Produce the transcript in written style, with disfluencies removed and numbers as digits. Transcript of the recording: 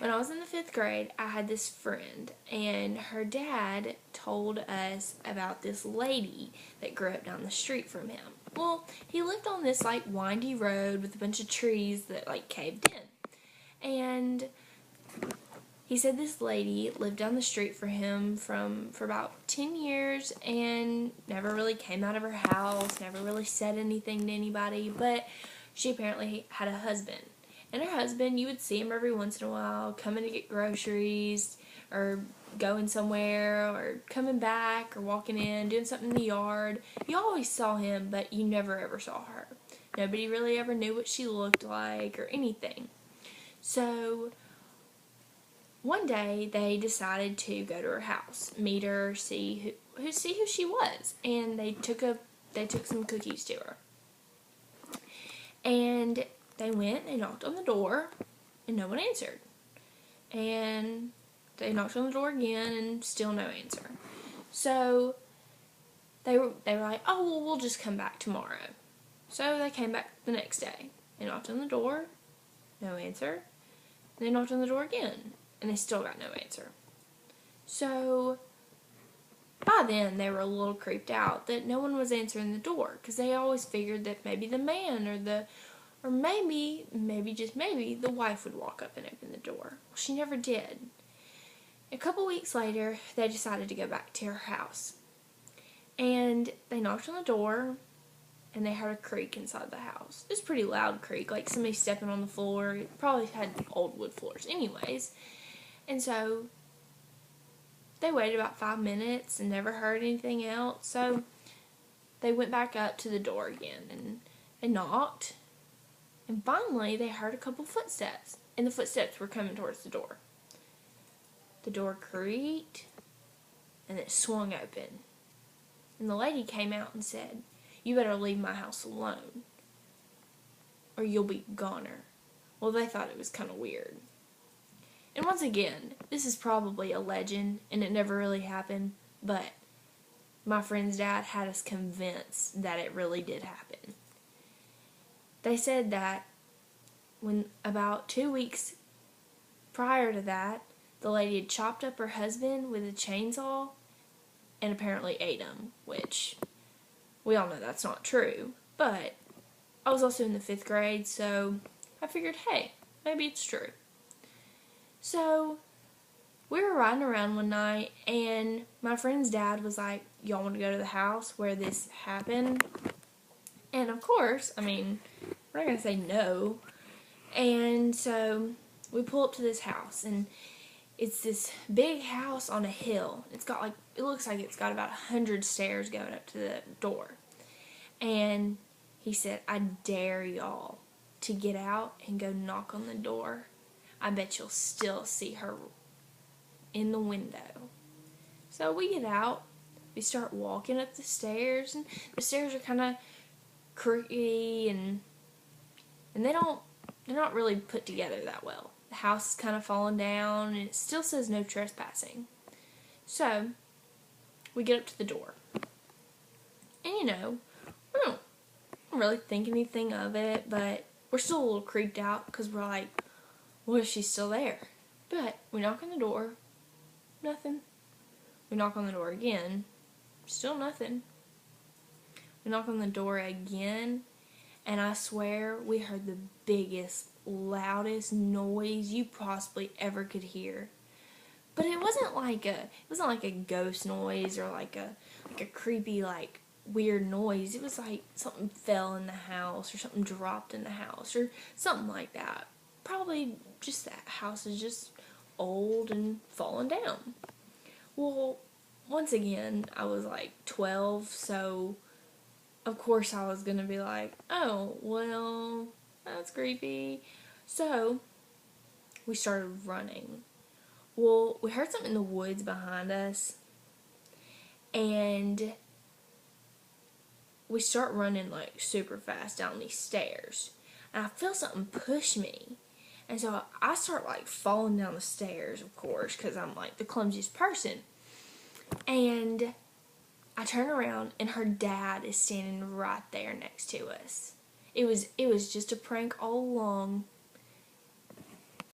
when I was in the 5th grade, I had this friend, and her dad told us about this lady that grew up down the street from him. Well, he lived on this, like, windy road with a bunch of trees that, like, caved in. And he said this lady lived down the street for him for about 10 years and never really came out of her house, never really said anything to anybody, but she apparently had a husband. And her husband, you would see him every once in a while coming to get groceries or going somewhere or coming back or walking in, doing something in the yard. You always saw him, but you never ever saw her. Nobody really ever knew what she looked like or anything. So one day they decided to go to her house, meet her, see who she was, and they took some cookies to her. And they went and knocked on the door, and no one answered. And they knocked on the door again, and still no answer. So they were like, oh, well, we'll just come back tomorrow. So they came back the next day. They knocked on the door, no answer. They knocked on the door again, and they still got no answer. So by then, they were a little creeped out that no one was answering the door, because they always figured that maybe the man or maybe, just maybe, the wife would walk up and open the door. Well, she never did. A couple weeks later, they decided to go back to her house. And they knocked on the door, and they heard a creak inside the house. It was a pretty loud creak, like somebody stepping on the floor. It probably had old wood floors anyways. And so they waited about 5 minutes and never heard anything else. So they went back up to the door again, and they knocked. And finally, they heard a couple footsteps, and the footsteps were coming towards the door. The door creaked, and it swung open. And the lady came out and said, you better leave my house alone, or you'll be goner. Well, they thought it was kind of weird. And once again, this is probably a legend, and it never really happened, but my friend's dad had us convinced that it really did happen. They said that when about 2 weeks prior to that, the lady had chopped up her husband with a chainsaw and apparently ate him, which we all know that's not true. But I was also in the 5th grade, so I figured, hey, maybe it's true. So we were riding around one night, and my friend's dad was like, y'all want to go to the house where this happened? And of course, I mean, we're not going to say no. And so we pull up to this house, and it's this big house on a hill. It looks like it's got about 100 stairs going up to the door. And he said, I dare y'all to get out and go knock on the door. I bet you'll still see her in the window. So we get out, we start walking up the stairs, and the stairs are kind of crookedy, and they're not really put together that well. The house is kind of falling down, and it still says no trespassing. So we get up to the door, and we don't really think anything of it, but we're still a little creeped out because we're like, what if she's still there? But we knock on the door, nothing. We knock on the door again, still nothing. We knock on the door again, and I swear we heard the biggest, loudest noise you possibly ever could hear. But it wasn't like a ghost noise or like a creepy, like, weird noise. It was like something fell in the house or something dropped in the house or something like that. Probably just that house is just old and falling down. Well, once again, I was like 12, so of course I was going to be like, oh, well, that's creepy. So we started running. Well, we heard something in the woods behind us, and we start running like super fast down these stairs, and I feel something push me, and so I start like falling down the stairs, of course, because I'm like the clumsiest person. And I turn around, and her dad is standing right there next to us. It was just a prank all along.